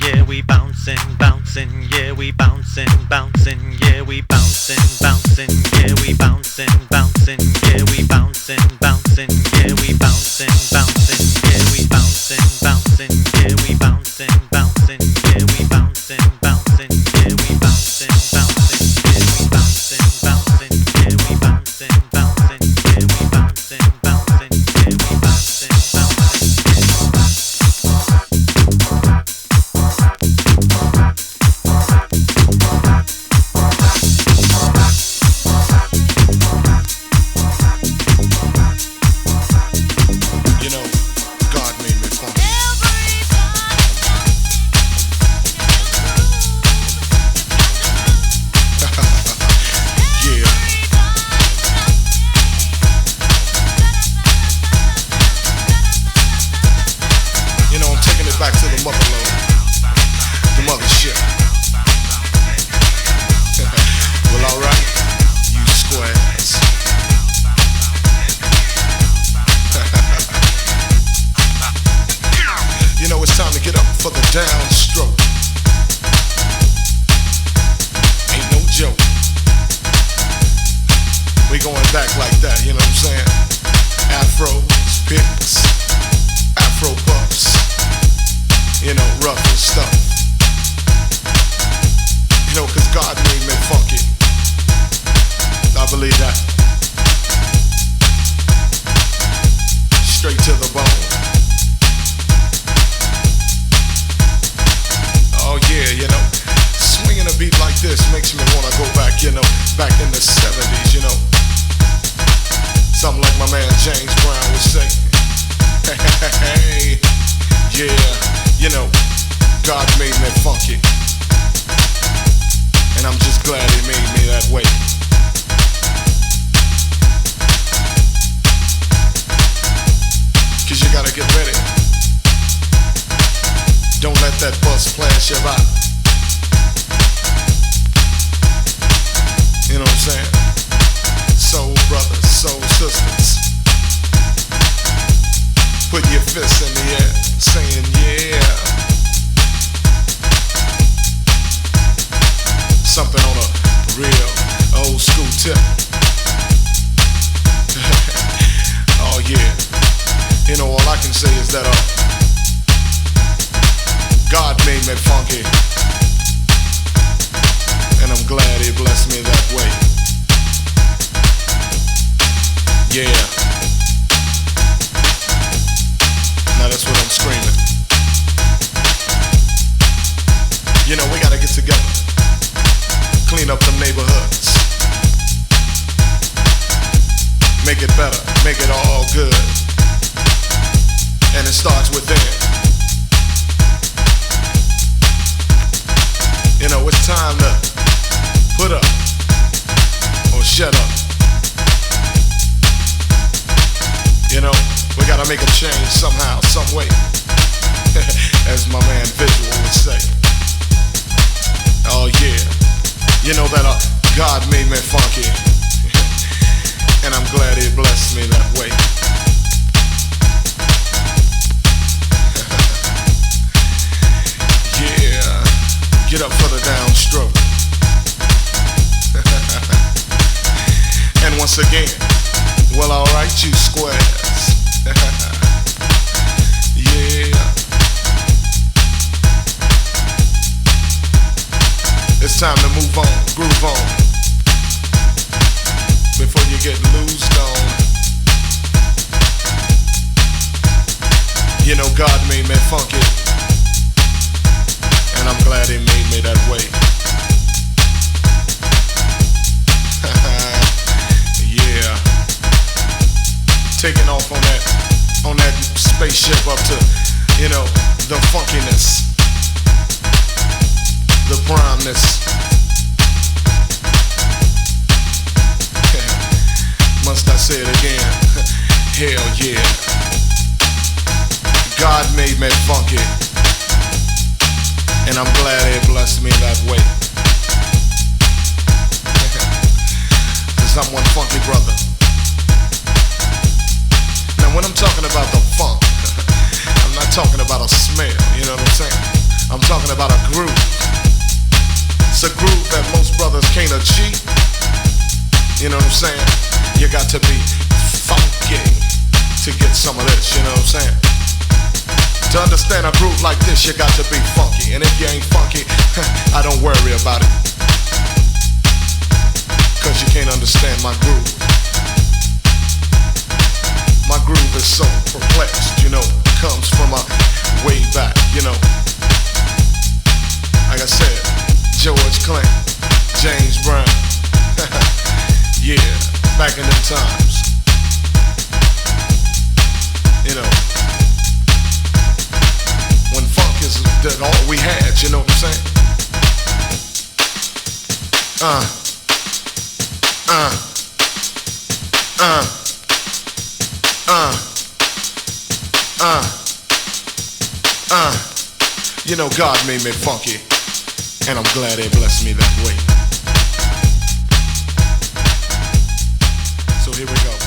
yeah we bouncing, bouncing, yeah we bouncing, bouncing, yeah we bouncing, bouncing, yeah we bouncing, bouncing, yeah we bouncing, bouncing, yeah we bouncing, bouncing, yeah we bouncing, bouncing, yeah we bouncing, bouncing, yeah we bouncing, bouncing, yeah we bouncing, bouncing, yeah we bouncing, bouncing, yeah we bouncing, bouncing, yeah we bouncing, bouncing, yeah we bouncing, You know, God made me funky. Yeah. You know, I'm taking it back to the motherlode, the mothership. Well, alright, you squares. You know, it's time to get up for the downstroke. Ain't no joke. We going back like that, you know what I'm saying? Afros, picks, afro puffs, you know, rough and stuff. You know, cause God made me funky. I believe that. Straight to the bone. Oh yeah, you know, swinging a beat like this makes me wanna go back, you know, back in the 70s, you know. Something like my man James Brown would say. Hey, yeah, you know, God made me funky. And I'm just glad he made me that way. Cause you gotta get ready. Don't let that bus flash you by. You know what I'm saying? Soul brothers, soul sisters, put your fists in the air, saying yeah. Something on a real old school tip. Oh yeah. You know, all I can say is that God made me funky, and I'm glad he blessed me that way. Yeah. Now that's what I'm screaming. You know, we gotta get together, clean up the neighborhoods, make it better, make it all good. And it starts within. You know, it's time to put up or shut up. You know, we gotta make a change somehow, some way. As my man Visual would say. Oh yeah. You know that God made me funky. And I'm glad he blessed me that way. Yeah. Get up for the downstroke. And once again, well, alright, you squares. Yeah. It's time to move on, groove on, before you get loosed on. You know, God made me funky, and I'm glad he made me that way. Yeah. Taking off on that spaceship up to, you know, the funkiness, the primeness. Must I say it again? Hell yeah. God made me funky, and I'm glad he blessed me that way. Cause I'm one funky brother. Now when I'm talking about the funk, I'm not talking about a smell, you know what I'm saying? I'm talking about a groove. It's a groove that most brothers can't achieve. You know what I'm saying? You got to be funky to get some of this, you know what I'm saying? To understand a groove like this, you got to be funky. And if you ain't funky, I don't worry about it. Cause you can't understand my groove. My groove is so perplexed, you know. Comes from a way back, you know. Like I said, George Clinton, James Brown. Yeah, back in them times. You know, when funk is all we had, you know what I'm saying? You know, God made me funky, and I'm glad He blessed me that way. So here we go.